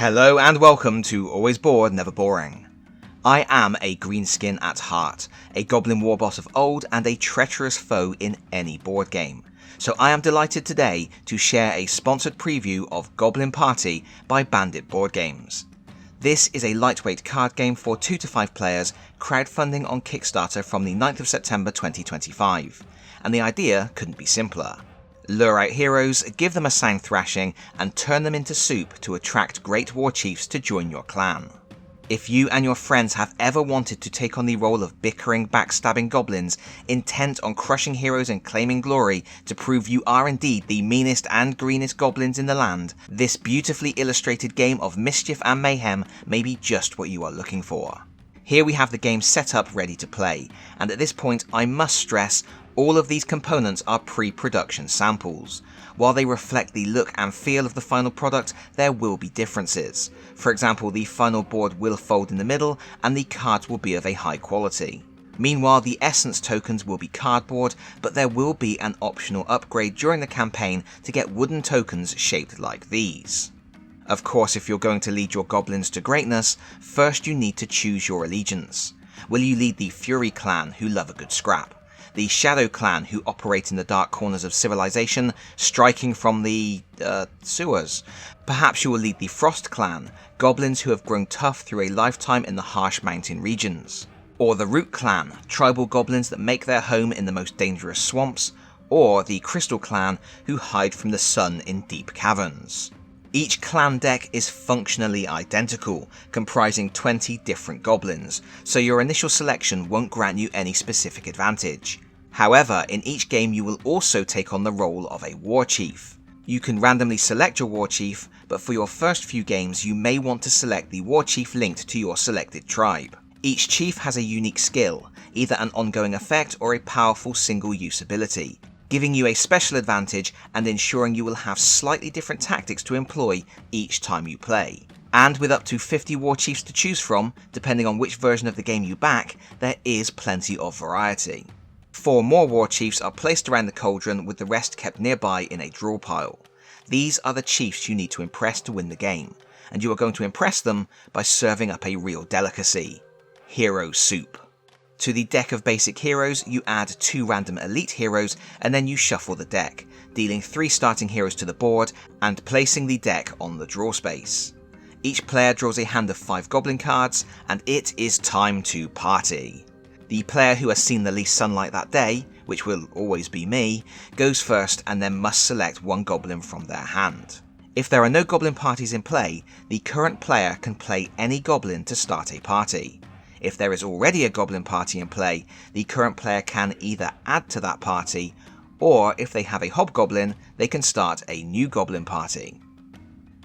Hello and welcome to Always Bored, Never Boring. I am a greenskin at heart, a goblin warboss of old and a treacherous foe in any board game. So I am delighted today to share a sponsored preview of Goblin Party by Bandit Board Games. This is a lightweight card game for 2 to 5 players, crowdfunding on Kickstarter from the 9th of September 2025. And the idea couldn't be simpler. Lure out heroes, give them a sound thrashing, and turn them into soup to attract great warchiefs to join your clan. If you and your friends have ever wanted to take on the role of bickering, backstabbing goblins, intent on crushing heroes and claiming glory to prove you are indeed the meanest and greenest goblins in the land, this beautifully illustrated game of Mischief and Mayhem may be just what you are looking for. Here we have the game set up ready to play, and at this point I must stress all of these components are pre-production samples. While they reflect the look and feel of the final product, there will be differences. For example, the final board will fold in the middle and the cards will be of a high quality. Meanwhile, the essence tokens will be cardboard, but there will be an optional upgrade during the campaign to get wooden tokens shaped like these. Of course, if you're going to lead your goblins to greatness, first you need to choose your allegiance. Will you lead the Fury clan, who love a good scrap? The Shadow clan, who operate in the dark corners of civilization, striking from the sewers? Perhaps you will lead the Frost clan, goblins who have grown tough through a lifetime in the harsh mountain regions. Or the Root clan, tribal goblins that make their home in the most dangerous swamps? Or the Crystal clan, who hide from the sun in deep caverns? Each clan deck is functionally identical, comprising 20 different goblins, so your initial selection won't grant you any specific advantage. However, in each game you will also take on the role of a warchief. You can randomly select your warchief, but for your first few games you may want to select the warchief linked to your selected tribe. Each chief has a unique skill, either an ongoing effect or a powerful single-use ability, giving you a special advantage and ensuring you will have slightly different tactics to employ each time you play. And with up to 50 warchiefs to choose from, depending on which version of the game you back, there is plenty of variety. 4 more warchiefs are placed around the cauldron, with the rest kept nearby in a draw pile. These are the chiefs you need to impress to win the game, and you are going to impress them by serving up a real delicacy: hero soup. To the deck of basic heroes, you add 2 random elite heroes and then you shuffle the deck, dealing 3 starting heroes to the board and placing the deck on the draw space. Each player draws a hand of 5 goblin cards and it is time to party. The player who has seen the least sunlight that day, which will always be me, goes first and then must select 1 goblin from their hand. If there are no goblin parties in play, the current player can play any goblin to start a party. If there is already a goblin party in play, the current player can either add to that party, or if they have a hobgoblin, they can start a new goblin party.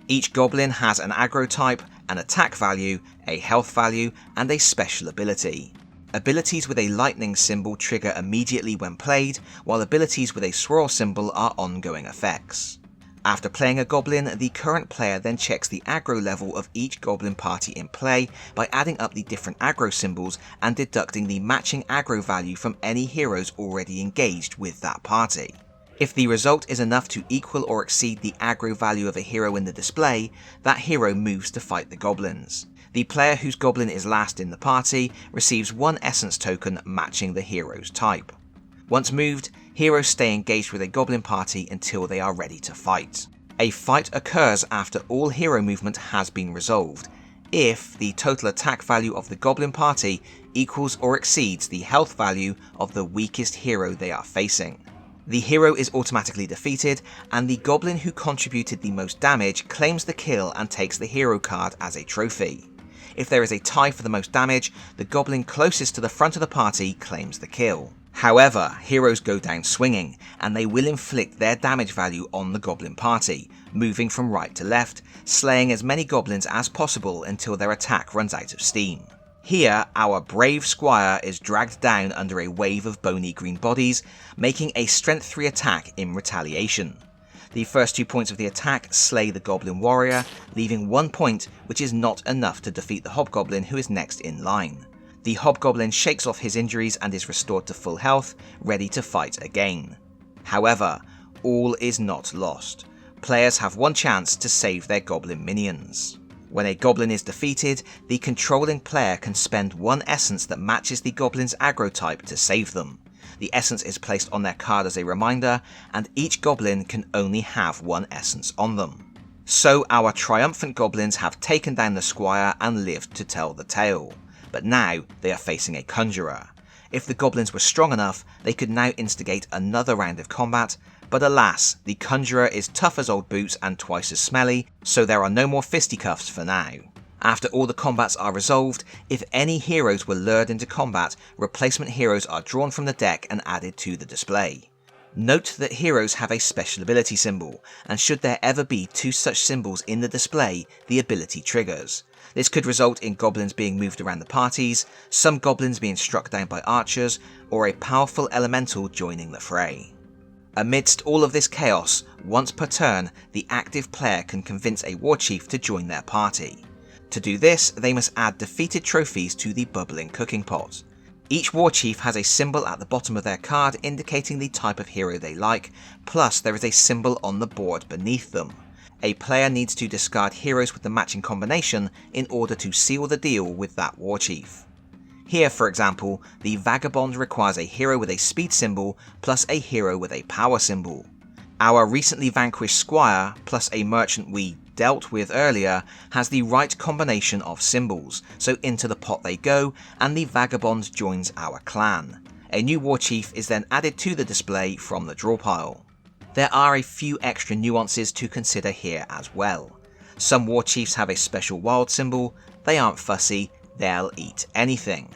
Each goblin has an aggro type, an attack value, a health value, and a special ability. Abilities with a lightning symbol trigger immediately when played, while abilities with a swirl symbol are ongoing effects. After playing a goblin, the current player then checks the aggro level of each goblin party in play by adding up the different aggro symbols and deducting the matching aggro value from any heroes already engaged with that party. If the result is enough to equal or exceed the aggro value of a hero in the display, that hero moves to fight the goblins. The player whose goblin is last in the party receives 1 essence token matching the hero's type. Once moved, heroes stay engaged with a goblin party until they are ready to fight. A fight occurs after all hero movement has been resolved, if the total attack value of the goblin party equals or exceeds the health value of the weakest hero they are facing. The hero is automatically defeated, and the goblin who contributed the most damage claims the kill and takes the hero card as a trophy. If there is a tie for the most damage, the goblin closest to the front of the party claims the kill. However, heroes go down swinging, and they will inflict their damage value on the goblin party, moving from right to left, slaying as many goblins as possible until their attack runs out of steam. Here, our brave squire is dragged down under a wave of bony green bodies, making a strength 3 attack in retaliation. The first 2 points of the attack slay the goblin warrior, leaving 1 point, which is not enough to defeat the hobgoblin who is next in line. The hobgoblin shakes off his injuries and is restored to full health, ready to fight again. However, all is not lost. Players have 1 chance to save their goblin minions. When a goblin is defeated, the controlling player can spend one essence that matches the goblin's aggro type to save them. The essence is placed on their card as a reminder, and each goblin can only have one essence on them. So our triumphant goblins have taken down the squire and lived to tell the tale, but now they are facing a conjurer. If the goblins were strong enough, they could now instigate another round of combat, but alas, the conjurer is tough as old boots and twice as smelly, so there are no more fisticuffs for now. After all the combats are resolved, if any heroes were lured into combat, replacement heroes are drawn from the deck and added to the display. Note that heroes have a special ability symbol, and should there ever be two such symbols in the display, the ability triggers. This could result in goblins being moved around the parties, some goblins being struck down by archers, or a powerful elemental joining the fray. Amidst all of this chaos, once per turn, the active player can convince a warchief to join their party. To do this, they must add defeated trophies to the bubbling cooking pot. Each warchief has a symbol at the bottom of their card indicating the type of hero they like, plus there is a symbol on the board beneath them. A player needs to discard heroes with the matching combination in order to seal the deal with that warchief. Here, for example, the Vagabond requires a hero with a speed symbol plus a hero with a power symbol. Our recently vanquished squire plus a merchant we dealt with earlier has the right combination of symbols, so into the pot they go and the Vagabond joins our clan. A new warchief is then added to the display from the draw pile. There are a few extra nuances to consider here as well. Some warchiefs have a special wild symbol, they aren't fussy, they'll eat anything.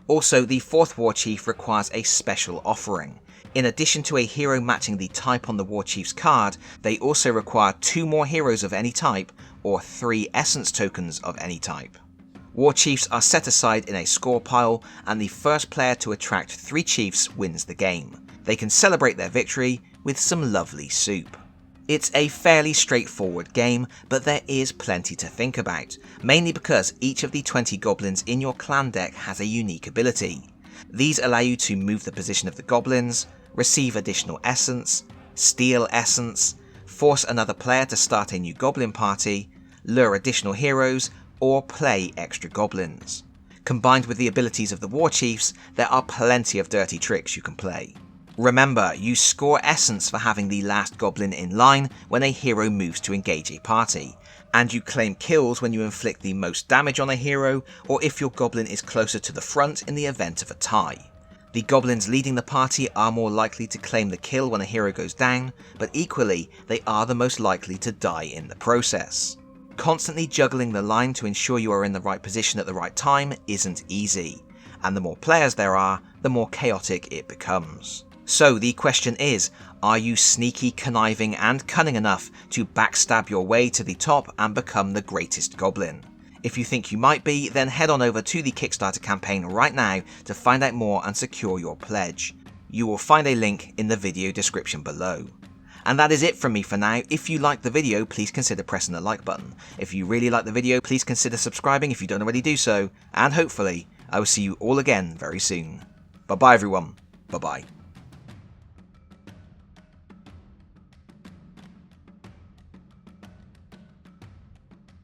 Also, the fourth warchief requires a special offering. In addition to a hero matching the type on the warchief's card, they also require 2 more heroes of any type, or 3 essence tokens of any type. Warchiefs are set aside in a score pile, and the first player to attract 3 chiefs wins the game. They can celebrate their victory with some lovely soup. It's a fairly straightforward game, but there is plenty to think about, mainly because each of the 20 goblins in your clan deck has a unique ability. These allow you to move the position of the goblins, receive additional essence, steal essence, force another player to start a new goblin party, lure additional heroes, or play extra goblins. Combined with the abilities of the warchiefs, there are plenty of dirty tricks you can play. Remember, you score essence for having the last goblin in line when a hero moves to engage a party, and you claim kills when you inflict the most damage on a hero, or if your goblin is closer to the front in the event of a tie. The goblins leading the party are more likely to claim the kill when a hero goes down, but equally, they are the most likely to die in the process. Constantly juggling the line to ensure you are in the right position at the right time isn't easy, and the more players there are, the more chaotic it becomes. So the question is, are you sneaky, conniving and cunning enough to backstab your way to the top and become the greatest goblin? If you think you might be, then head on over to the Kickstarter campaign right now to find out more and secure your pledge. You will find a link in the video description below. And that is it from me for now. If you liked the video, please consider pressing the like button. If you really like the video, please consider subscribing if you don't already do so. And hopefully, I will see you all again very soon. Bye bye everyone. Bye bye.